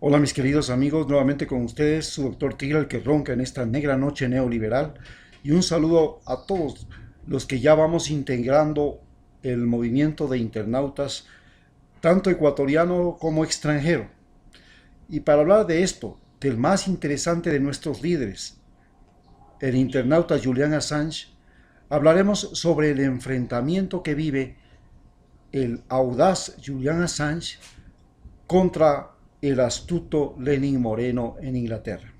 Hola mis queridos amigos, nuevamente con ustedes, su doctor Tigre, el que ronca en esta negra noche neoliberal. Y un saludo a todos los que ya vamos integrando el movimiento de internautas, tanto ecuatoriano como extranjero. Y para hablar de esto, del más interesante de nuestros líderes, el internauta Julian Assange, hablaremos sobre el enfrentamiento que vive el audaz Julian Assange contra el astuto Lenin Moreno en Inglaterra.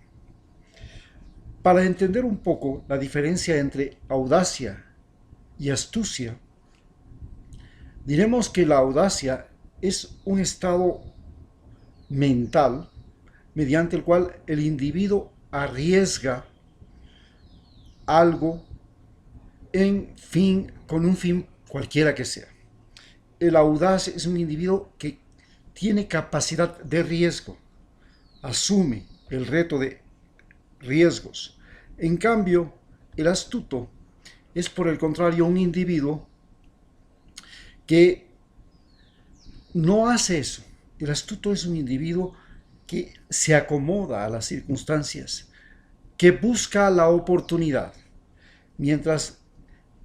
Para entender un poco la diferencia entre audacia y astucia, diremos que la audacia es un estado mental mediante el cual el individuo arriesga algo con un fin cualquiera que sea. El audaz es un individuo que tiene capacidad de riesgo, asume el reto de riesgos. En cambio, el astuto es por el contrario un individuo que no hace eso. El astuto es un individuo que se acomoda a las circunstancias, que busca la oportunidad, mientras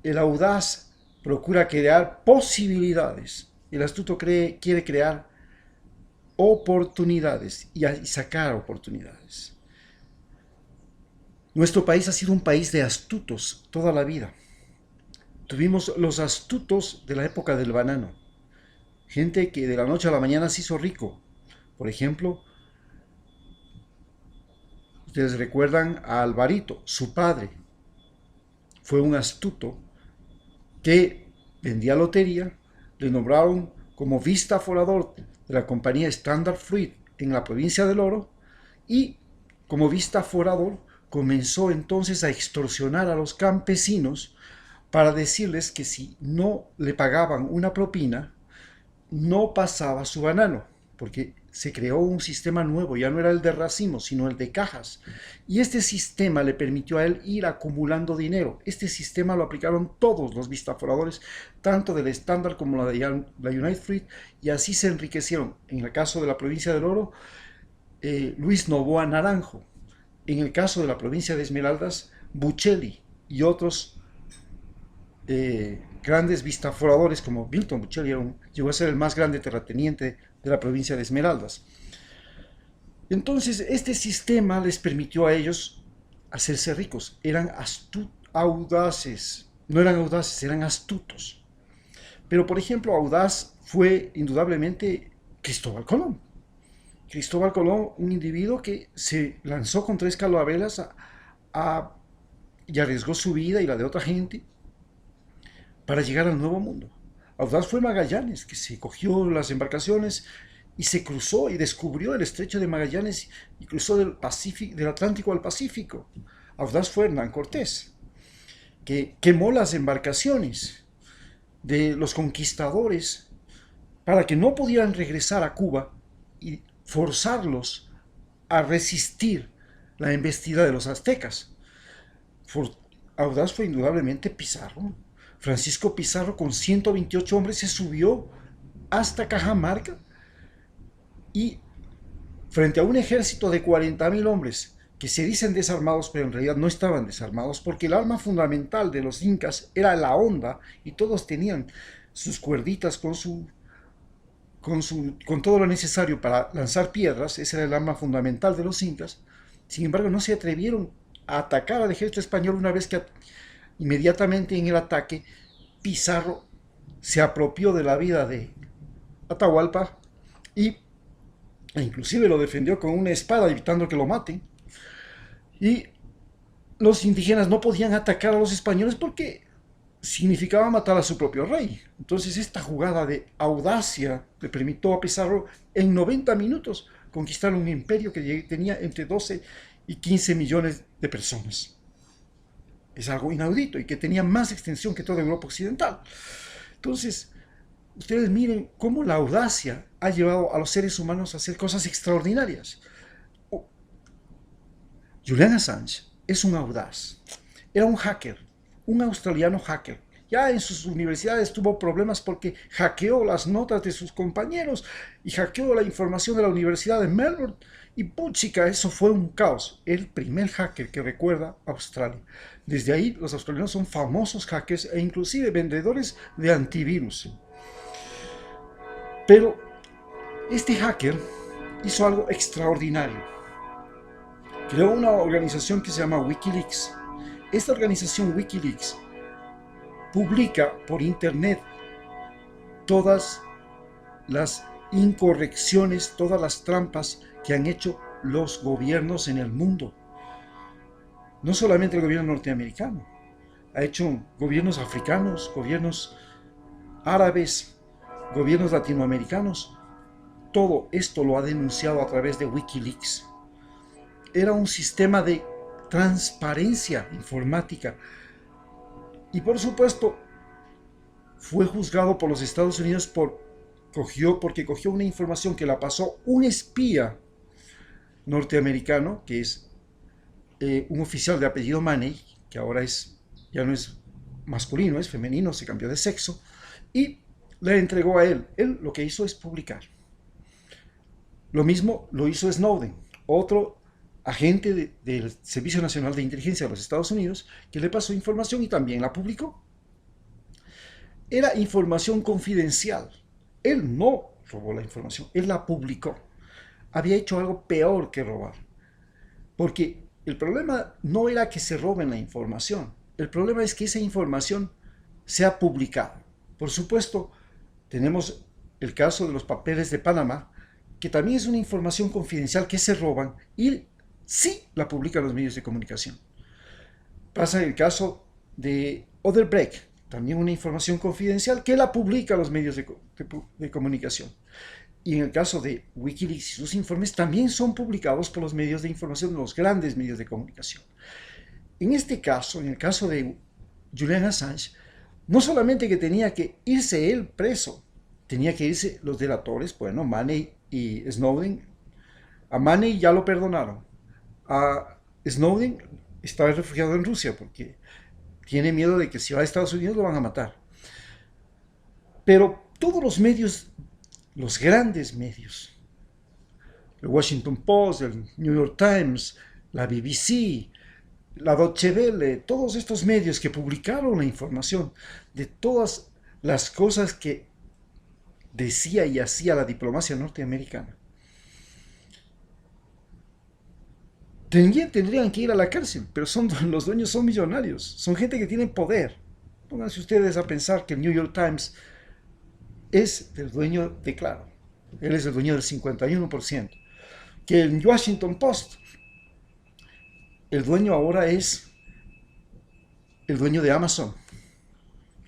el audaz procura crear posibilidades. El astuto quiere crear oportunidades y sacar oportunidades. Nuestro país ha sido un país de astutos toda la vida. Tuvimos los astutos de la época del banano, gente que de la noche a la mañana se hizo rico. Por ejemplo, ustedes recuerdan a Alvarito, su padre fue un astuto que vendía lotería, le nombraron como vistaforador de la compañía Standard Fruit en la provincia del Oro y como vistaforador comenzó entonces a extorsionar a los campesinos para decirles que si no le pagaban una propina, no pasaba su banano, porque se creó un sistema nuevo, ya no era el de racimos, sino el de cajas. Y este sistema le permitió a él ir acumulando dinero. Este sistema lo aplicaron todos los vistaforadores, tanto del Standard como la de la United Fruit, y así se enriquecieron. En el caso de la provincia del Oro, Luis Novoa Naranjo. En el caso de la provincia de Esmeraldas, Buccelli y otros grandes vistaforadores como Milton Buccelli llegó a ser el más grande terrateniente de la provincia de Esmeraldas. Entonces, este sistema les permitió a ellos hacerse ricos. Eran audaces. No eran audaces, eran astutos. Pero, por ejemplo, audaz fue indudablemente Cristóbal Colón. Cristóbal Colón, un individuo que se lanzó con 3 carabelas y arriesgó su vida y la de otra gente para llegar al Nuevo Mundo. Audaz fue Magallanes, que se cogió las embarcaciones y se cruzó y descubrió el estrecho de Magallanes y cruzó del Atlántico al Pacífico. Audaz fue Hernán Cortés, que quemó las embarcaciones de los conquistadores para que no pudieran regresar a Cuba y forzarlos a resistir la embestida de los aztecas. Audaz fue indudablemente Pizarro. Francisco Pizarro con 128 hombres se subió hasta Cajamarca y frente a un ejército de 40.000 hombres que se dicen desarmados, pero en realidad no estaban desarmados, porque el arma fundamental de los incas era la honda y todos tenían sus cuerditas con todo lo necesario para lanzar piedras. Esa era el arma fundamental de los incas. Sin embargo, no se atrevieron a atacar al ejército español una vez que inmediatamente en el ataque Pizarro se apropió de la vida de Atahualpa e inclusive lo defendió con una espada evitando que lo maten. Y los indígenas no podían atacar a los españoles porque significaba matar a su propio rey. Entonces esta jugada de audacia le permitió a Pizarro en 90 minutos conquistar un imperio que tenía entre 12 y 15 millones de personas. Es algo inaudito y que tenía más extensión que toda Europa occidental. Entonces, ustedes miren cómo la audacia ha llevado a los seres humanos a hacer cosas extraordinarias. Julian Assange es un audaz. Era un hacker, un australiano hacker. ya en sus universidades tuvo problemas porque hackeó las notas de sus compañeros y hackeó la información de la Universidad de Melbourne. Y puchica, eso fue un caos. El primer hacker que recuerda Australia. Desde ahí los australianos son famosos hackers e inclusive vendedores de antivirus. Pero este hacker hizo algo extraordinario. Creó una organización que se llama Wikileaks. Esta organización Wikileaks publica por internet todas las incorrecciones, todas las trampas que han hecho los gobiernos en el mundo. No solamente el gobierno norteamericano, ha hecho gobiernos africanos, gobiernos árabes, gobiernos latinoamericanos. Todo esto lo ha denunciado a través de Wikileaks. Era un sistema de transparencia informática. Y por supuesto, fue juzgado por los Estados Unidos porque cogió una información que la pasó un espía norteamericano, que es un oficial de apellido Maney, que ahora ya no es masculino, es femenino, se cambió de sexo, y le entregó a él. Él lo que hizo es publicar. Lo mismo lo hizo Snowden, otro agente del Servicio Nacional de Inteligencia de los Estados Unidos, que le pasó información y también la publicó. Era información confidencial. Él no robó la información, él la publicó. Había hecho algo peor que robar. Porque el problema no era que se roben la información, el problema es que esa información sea publicada. Por supuesto, tenemos el caso de los papeles de Panamá, que también es una información confidencial que se roban y sí la publican los medios de comunicación. Pasa el caso de Odebrecht, también una información confidencial que la publican los medios de comunicación. Y en el caso de Wikileaks y sus informes también son publicados por los medios de información, los grandes medios de comunicación. En este caso, en el caso de Julian Assange, no solamente que tenía que irse él preso, tenía que irse los delatores, bueno, Maney y Snowden. A Maney ya lo perdonaron. A Snowden está refugiado en Rusia porque tiene miedo de que si va a Estados Unidos lo van a matar. Pero todos los medios, los grandes medios, el Washington Post, el New York Times, la BBC, la Deutsche Welle, todos estos medios que publicaron la información de todas las cosas que decía y hacía la diplomacia norteamericana, tendrían que ir a la cárcel, pero los dueños son millonarios, son gente que tiene poder. Pónganse ustedes a pensar que el New York Times es el dueño de Claro, él es el dueño del 51%, que el Washington Post, el dueño ahora es el dueño de Amazon,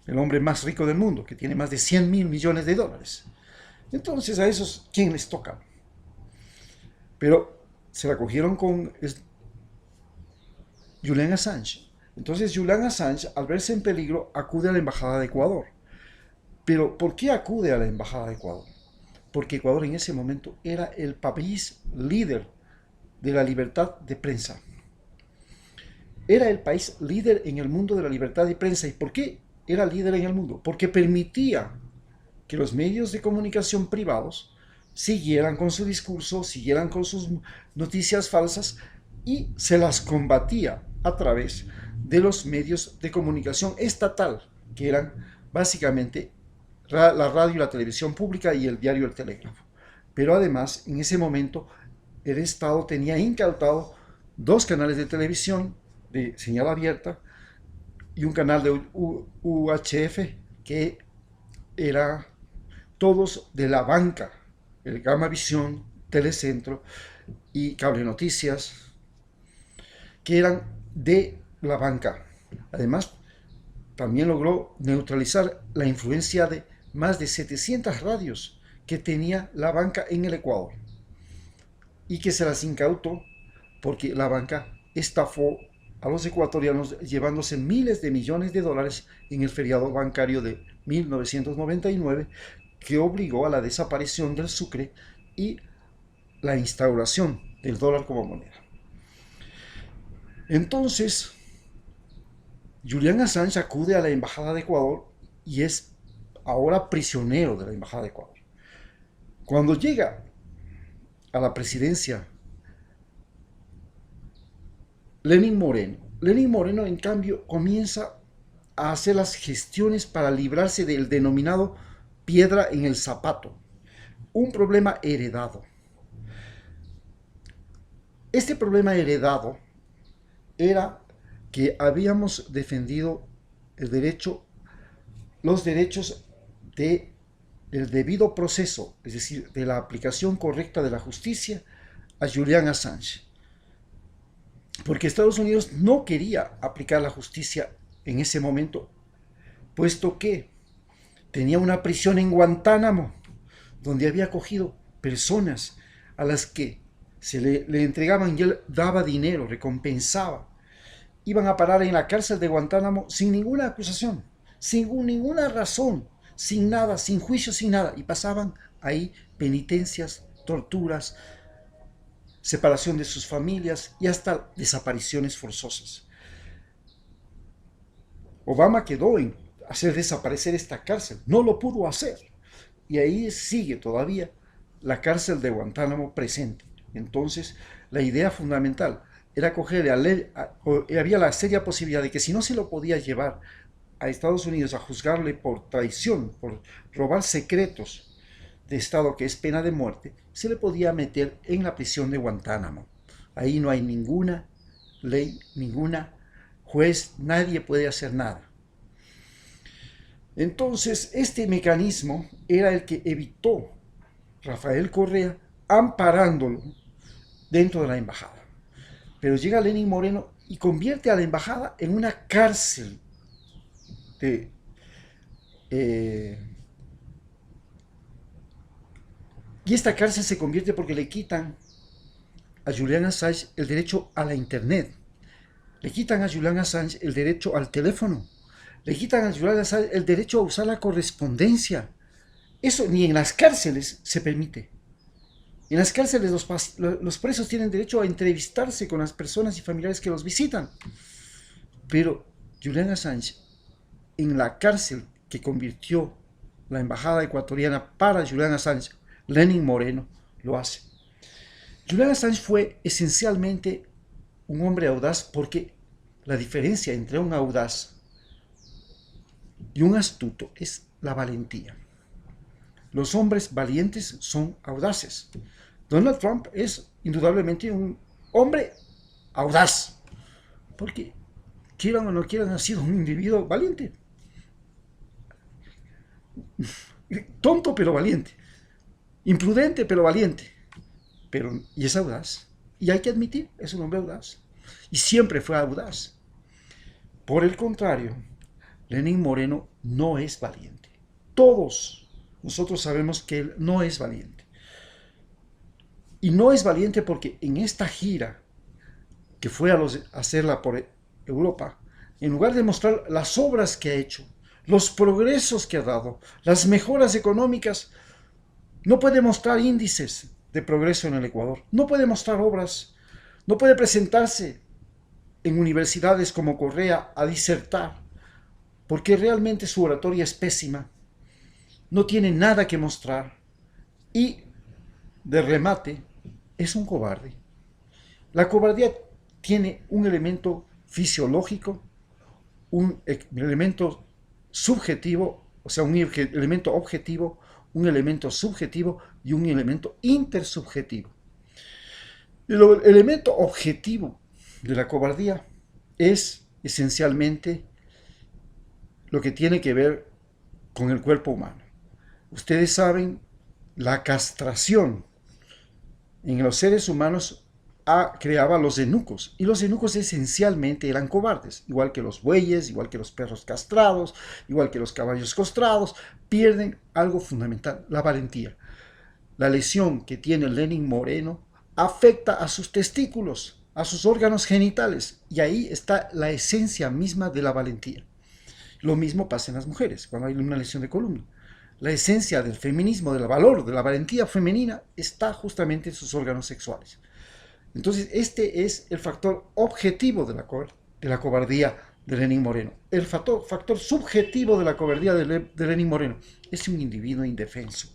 el hombre más rico del mundo, que tiene más de 100.000 millones de dólares. Entonces a esos, ¿quién les toca? Pero se la cogieron con Julian Assange. Entonces Julian Assange, al verse en peligro, acude a la Embajada de Ecuador. Pero ¿por qué acude a la Embajada de Ecuador? Porque Ecuador en ese momento era el país líder de la libertad de prensa. Era el país líder en el mundo de la libertad de prensa. ¿Y por qué era líder en el mundo? Porque permitía que los medios de comunicación privados siguieran con su discurso, siguieran con sus noticias falsas y se las combatía a través de los medios de comunicación estatal, que eran básicamente la radio y la televisión pública y el diario El Telégrafo. Pero además, en ese momento, el Estado tenía incautado 2 canales de televisión de señal abierta y un canal de UHF que era todos de la banca, el Gamavisión, Telecentro y Cable Noticias, que eran de la banca. Además, también logró neutralizar la influencia de más de 700 radios que tenía la banca en el Ecuador y que se las incautó porque la banca estafó a los ecuatorianos llevándose miles de millones de dólares en el feriado bancario de 1999, que obligó a la desaparición del sucre y la instauración del dólar como moneda. Entonces, Julian Assange acude a la Embajada de Ecuador y es ahora prisionero de la Embajada de Ecuador. Cuando llega a la presidencia Lenín Moreno en cambio comienza a hacer las gestiones para librarse del denominado piedra en el zapato, un problema heredado. Este problema heredado era que habíamos defendido los derechos del debido proceso, es decir, de la aplicación correcta de la justicia a Julian Assange. Porque Estados Unidos no quería aplicar la justicia en ese momento, puesto que tenía una prisión en Guantánamo, donde había acogido personas a las que le entregaban y él daba dinero, recompensaba. Iban a parar en la cárcel de Guantánamo sin ninguna acusación, sin ninguna razón, sin nada, sin juicio, sin nada. Y pasaban ahí penitencias, torturas, separación de sus familias y hasta desapariciones forzosas. Obama quedó en hacer desaparecer esta cárcel, no lo pudo hacer. Y ahí sigue todavía la cárcel de Guantánamo presente. Entonces, la idea fundamental era había la seria posibilidad de que si no se lo podía llevar a Estados Unidos a juzgarle por traición, por robar secretos de Estado, que es pena de muerte, se le podía meter en la prisión de Guantánamo. Ahí no hay ninguna ley, ninguna juez, nadie puede hacer nada. Entonces, este mecanismo era el que evitó Rafael Correa amparándolo dentro de la embajada. Pero llega Lenín Moreno y convierte a la embajada en una cárcel y esta cárcel se convierte porque le quitan a Julian Assange el derecho a la internet, le quitan a Julian Assange el derecho al teléfono, le quitan a Julian Assange el derecho a usar la correspondencia. Eso ni en las cárceles se permite. En las cárceles los presos tienen derecho a entrevistarse con las personas y familiares que los visitan. Pero Julian Assange, en la cárcel que convirtió la embajada ecuatoriana para Julian Assange, Lenín Moreno lo hace. Julian Assange fue esencialmente un hombre audaz, porque la diferencia entre un audaz y un astuto es la valentía. Los hombres valientes son audaces. Donald Trump es indudablemente un hombre audaz, porque quieran o no quieran, ha sido un individuo valiente. Tonto pero valiente, imprudente pero valiente, y es audaz. Y hay que admitir, es un hombre audaz. Y siempre fue audaz. Por el contrario, Lenín Moreno no es valiente. Todos nosotros sabemos que él no es valiente. Y no es valiente porque en esta gira que fue a hacerla por Europa, en lugar de mostrar las obras que ha hecho, los progresos que ha dado, las mejoras económicas, no puede mostrar índices de progreso en el Ecuador, no puede mostrar obras, no puede presentarse en universidades como Correa a disertar, porque realmente su oratoria es pésima, no tiene nada que mostrar y, de remate, es un cobarde. La cobardía tiene un elemento fisiológico, un elemento subjetivo, o sea, un elemento objetivo, un elemento subjetivo y un elemento intersubjetivo. El elemento objetivo de la cobardía es esencialmente lo que tiene que ver con el cuerpo humano. Ustedes saben, la castración en los seres humanos creaba los eunucos, y los eunucos esencialmente eran cobardes, igual que los bueyes, igual que los perros castrados, igual que los caballos castrados, pierden algo fundamental, la valentía. La lesión que tiene Lenín Moreno afecta a sus testículos, a sus órganos genitales, y ahí está la esencia misma de la valentía. Lo mismo pasa en las mujeres, cuando hay una lesión de columna. La esencia del feminismo, del valor, de la valentía femenina, está justamente en sus órganos sexuales. Entonces, este es el factor objetivo de la cobardía de Lenín Moreno. El factor subjetivo de la cobardía de Lenín Moreno es un individuo indefenso.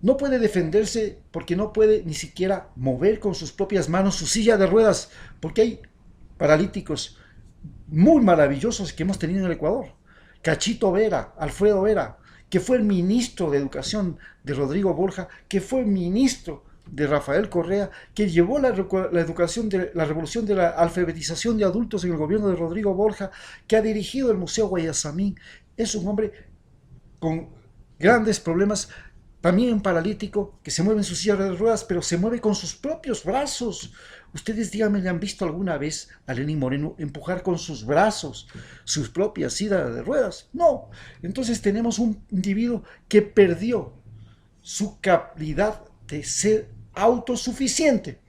No puede defenderse porque no puede ni siquiera mover con sus propias manos su silla de ruedas, porque hay paralíticos muy maravillosos que hemos tenido en el Ecuador. Cachito Vera, Alfredo Vera, que fue el ministro de Educación de Rodrigo Borja, que fue ministro de Rafael Correa, que llevó la educación de la revolución de la alfabetización de adultos en el gobierno de Rodrigo Borja, que ha dirigido el Museo Guayasamín. Es un hombre con grandes problemas, también un paralítico que se mueve en su silla de ruedas, pero se mueve con sus propios brazos. Ustedes díganme, ¿le han visto alguna vez a Lenín Moreno empujar con sus brazos sus propias sillas de ruedas? No. Entonces tenemos un individuo que perdió su capacidad de ser autosuficiente.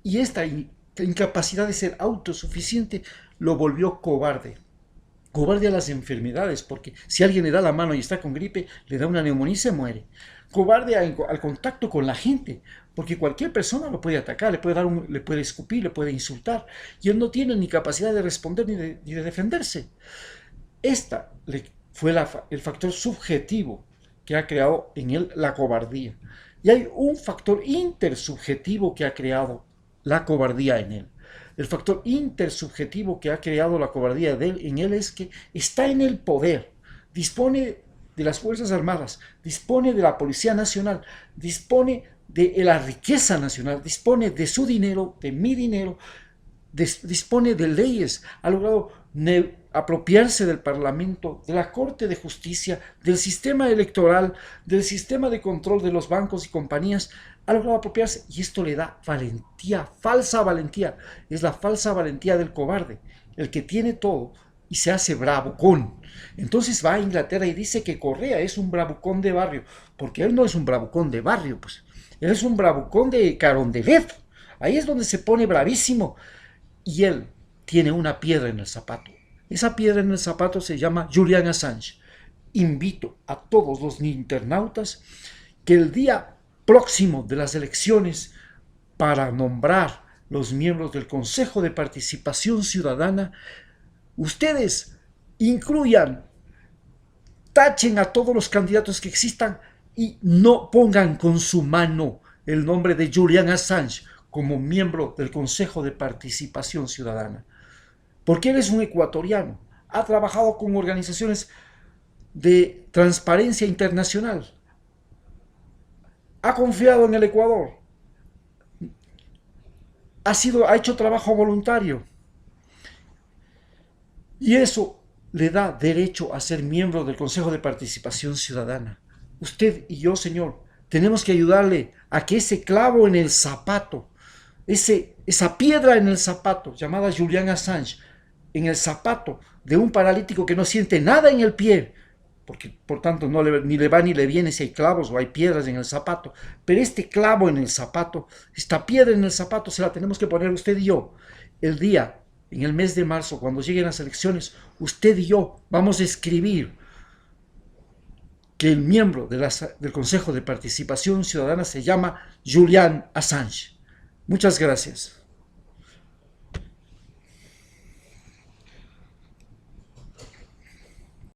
Y esta incapacidad de ser autosuficiente lo volvió cobarde. Cobarde a las enfermedades, porque si alguien le da la mano y está con gripe, le da una neumonía y se muere. Cobarde al contacto con la gente, porque cualquier persona lo puede atacar, le puede escupir, le puede insultar, y él no tiene ni capacidad de responder ni de defenderse. Esta fue el factor subjetivo que ha creado en él la cobardía. Y hay un factor intersubjetivo que ha creado la cobardía en él. El factor intersubjetivo que ha creado la cobardía en él es que está en el poder, dispone de las Fuerzas Armadas, dispone de la Policía Nacional, dispone de la riqueza nacional, dispone de su dinero, de mi dinero, dispone de leyes, ha logrado apropiarse del Parlamento, de la Corte de Justicia, del sistema electoral, del sistema de control de los bancos y compañías, ha logrado apropiarse, y esto le da valentía, falsa valentía. Es la falsa valentía del cobarde, el que tiene todo y se hace bravucón. Entonces va a Inglaterra y dice que Correa es un bravucón de barrio, porque él no es un bravucón de barrio, pues él es un bravucón de Carondelet. Ahí es donde se pone bravísimo, y él tiene una piedra en el zapato. Esa piedra en el zapato se llama Julian Assange. Invito a todos los internautas que el día próximo de las elecciones para nombrar los miembros del Consejo de Participación Ciudadana, ustedes incluyan, tachen a todos los candidatos que existan y no pongan con su mano el nombre de Julian Assange como miembro del Consejo de Participación Ciudadana. Porque él es un ecuatoriano, ha trabajado con organizaciones de transparencia internacional, ha confiado en el Ecuador, ha hecho trabajo voluntario, y eso le da derecho a ser miembro del Consejo de Participación Ciudadana. Usted y yo, señor, tenemos que ayudarle a que ese clavo en el zapato, esa piedra en el zapato, llamada Julian Assange, en el zapato de un paralítico que no siente nada en el pie, porque por tanto ni le va ni le viene si hay clavos o hay piedras en el zapato, pero este clavo en el zapato, esta piedra en el zapato, se la tenemos que poner usted y yo. El día, en el mes de marzo, cuando lleguen las elecciones, usted y yo vamos a escribir que el miembro del Consejo de Participación Ciudadana se llama Julian Assange. Muchas gracias.